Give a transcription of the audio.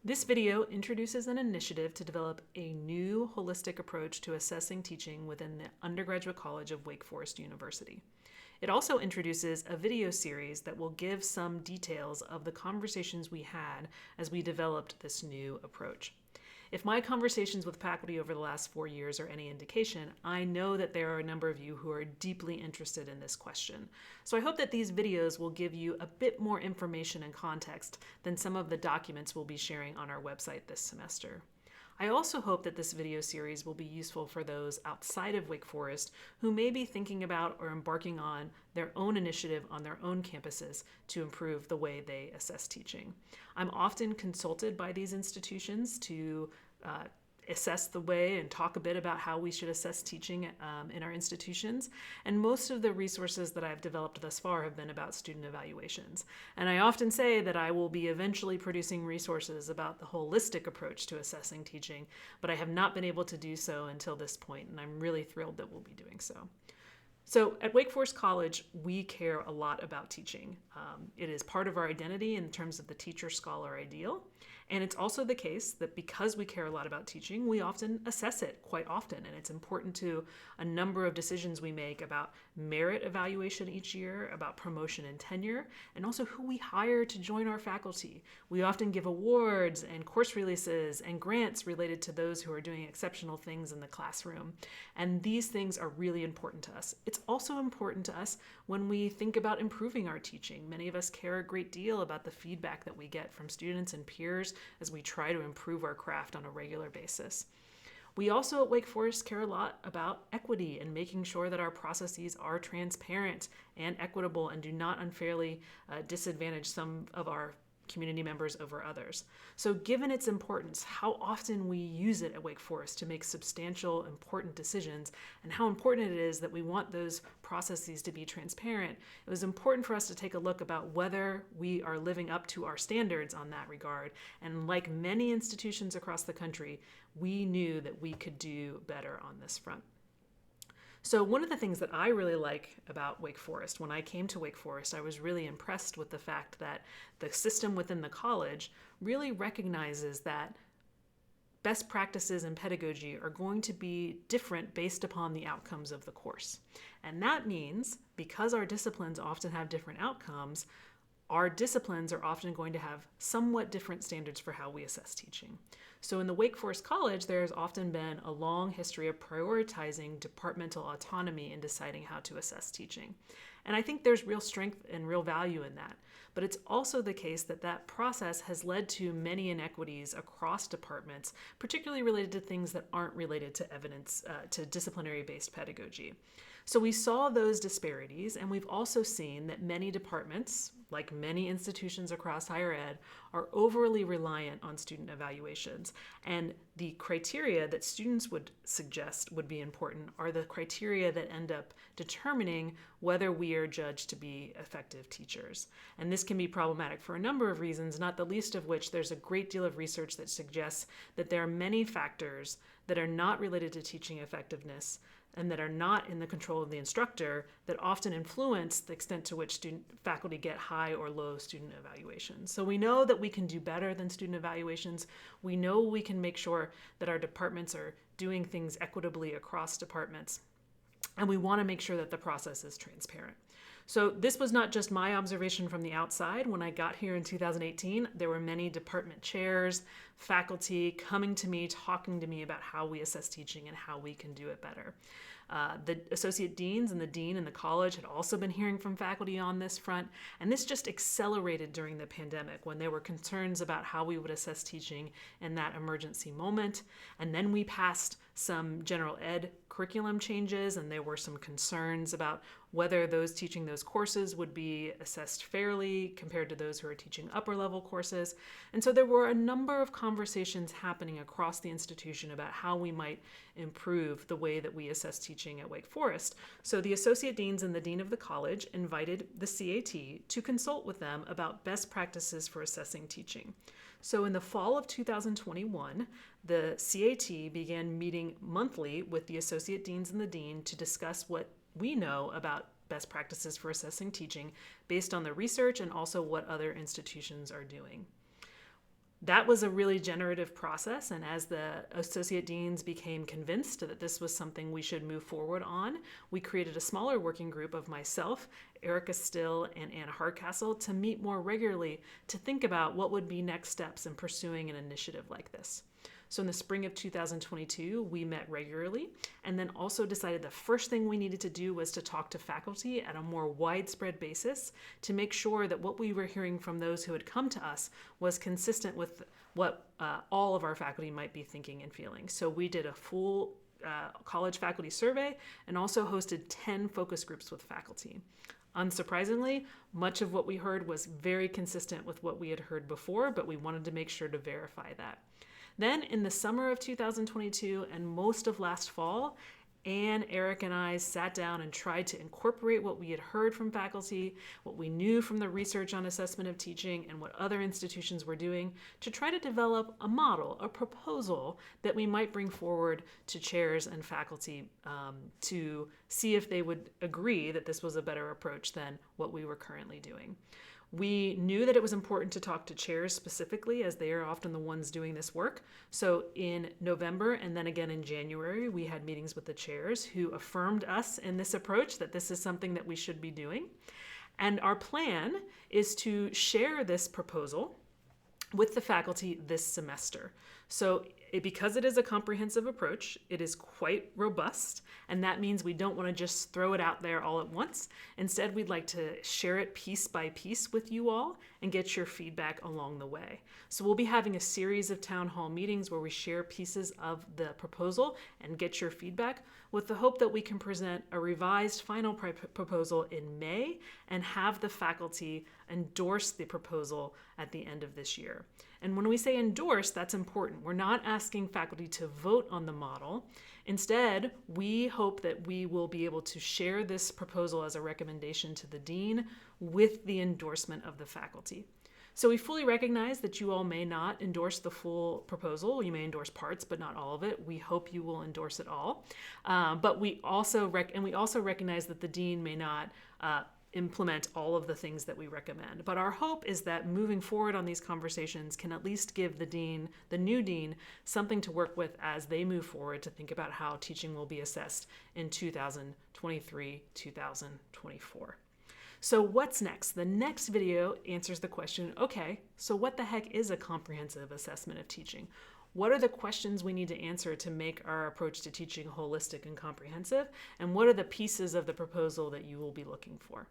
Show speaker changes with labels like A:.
A: This video introduces an initiative to develop a new holistic approach to assessing teaching within the Undergraduate College of Wake Forest University. It also introduces a video series that will give some details of the conversations we had as we developed this new approach. If my conversations with faculty over the last 4 years are any indication, I know that there are a number of you who are deeply interested in this question. So I hope that these videos will give you a bit more information and context than some of the documents we'll be sharing on our website this semester. I also hope that this video series will be useful for those outside of Wake Forest who may be thinking about or embarking on their own initiative on their own campuses to improve the way they assess teaching. I'm often consulted by these institutions to assess the way and talk a bit about how we should assess teaching in our institutions. And most of the resources that I've developed thus far have been about student evaluations. And I often say that I will be eventually producing resources about the holistic approach to assessing teaching, but I have not been able to do so until this point, and I'm really thrilled that we'll be doing so. So at Wake Forest College, we care a lot about teaching. It is part of our identity in terms of the teacher-scholar ideal. And it's also the case that because we care a lot about teaching, we often assess it quite often. And it's important to a number of decisions we make about merit evaluation each year, about promotion and tenure, and also who we hire to join our faculty. We often give awards and course releases and grants related to those who are doing exceptional things in the classroom. And these things are really important to us. It's also important to us when we think about improving our teaching. Many of us care a great deal about the feedback that we get from students and peers as we try to improve our craft on a regular basis. We also at Wake Forest care a lot about equity and making sure that our processes are transparent and equitable and do not unfairly disadvantage some of our community members over others. So given its importance, how often we use it at Wake Forest to make substantial, important decisions, and how important it is that we want those processes to be transparent, it was important for us to take a look about whether we are living up to our standards on that regard. And like many institutions across the country, we knew that we could do better on this front. So one of the things that I really like about Wake Forest, when I came to Wake Forest, I was really impressed with the fact that the system within the college really recognizes that best practices in pedagogy are going to be different based upon the outcomes of the course. And that means, because our disciplines often have different outcomes, our disciplines are often going to have somewhat different standards for how we assess teaching. So in the Wake Forest College, there has often been a long history of prioritizing departmental autonomy in deciding how to assess teaching. And I think there's real strength and real value in that. But it's also the case that that process has led to many inequities across departments, particularly related to things that aren't related to evidence, to disciplinary-based pedagogy. So we saw those disparities, and we've also seen that many departments, like many institutions across higher ed, are overly reliant on student evaluations. And the criteria that students would suggest would be important are the criteria that end up determining whether we are judged to be effective teachers. And this can be problematic for a number of reasons, not the least of which there's a great deal of research that suggests that there are many factors that are not related to teaching effectiveness and that are not in the control of the instructor that often influence the extent to which faculty get high or low student evaluations. So we know that we can do better than student evaluations. We know we can make sure that our departments are doing things equitably across departments. And we want to make sure that the process is transparent. So this was not just my observation from the outside. When I got here in 2018, there were many department chairs, faculty coming to me, talking to me about how we assess teaching and how we can do it better. The associate deans and the dean in the college had also been hearing from faculty on this front, and this just accelerated during the pandemic when there were concerns about how we would assess teaching in that emergency moment. And then we passed some general ed curriculum changes, and there were some concerns about whether those teaching those courses would be assessed fairly compared to those who are teaching upper level courses. And so there were a number of conversations happening across the institution about how we might improve the way that we assess teaching at Wake Forest. So the associate deans and the dean of the college invited the CAT to consult with them about best practices for assessing teaching. So in the fall of 2021, the CAT began meeting monthly with the associate deans and the dean to discuss what we know about best practices for assessing teaching based on the research and also what other institutions are doing. That was a really generative process, and as the associate deans became convinced that this was something we should move forward on, we created a smaller working group of myself, Erica Still, and Anna Hardcastle to meet more regularly to think about what would be next steps in pursuing an initiative like this. So in the spring of 2022, we met regularly and then also decided the first thing we needed to do was to talk to faculty at a more widespread basis to make sure that what we were hearing from those who had come to us was consistent with what all of our faculty might be thinking and feeling. So we did a full college faculty survey and also hosted 10 focus groups with faculty. Unsurprisingly, much of what we heard was very consistent with what we had heard before, but we wanted to make sure to verify that. Then in the summer of 2022 and most of last fall, Anne, Eric, and I sat down and tried to incorporate what we had heard from faculty, what we knew from the research on assessment of teaching, and what other institutions were doing to try to develop a model, a proposal that we might bring forward to chairs and faculty to see if they would agree that this was a better approach than what we were currently doing. We knew that it was important to talk to chairs specifically, as they are often the ones doing this work. So in November and then again in January, we had meetings with the chairs who affirmed us in this approach, that this is something that we should be doing. And our plan is to share this proposal with the faculty this semester. So because it is a comprehensive approach, it is quite robust, and that means we don't want to just throw it out there all at once. Instead, we'd like to share it piece by piece with you all and get your feedback along the way. So we'll be having a series of town hall meetings where we share pieces of the proposal and get your feedback, with the hope that we can present a revised final proposal in May and have the faculty endorse the proposal at the end of this year. And when we say endorse, that's important. We're not asking faculty to vote on the model. Instead, we hope that we will be able to share this proposal as a recommendation to the dean with the endorsement of the faculty. So we fully recognize that you all may not endorse the full proposal. You may endorse parts, but not all of it. We hope you will endorse it all. But we also recognize that the dean may not implement all of the things that we recommend. But our hope is that moving forward on these conversations can at least give the new dean, something to work with as they move forward to think about how teaching will be assessed in 2023, 2024. So what's next? The next video answers the question, okay, so what the heck is a comprehensive assessment of teaching? What are the questions we need to answer to make our approach to teaching holistic and comprehensive? And what are the pieces of the proposal that you will be looking for?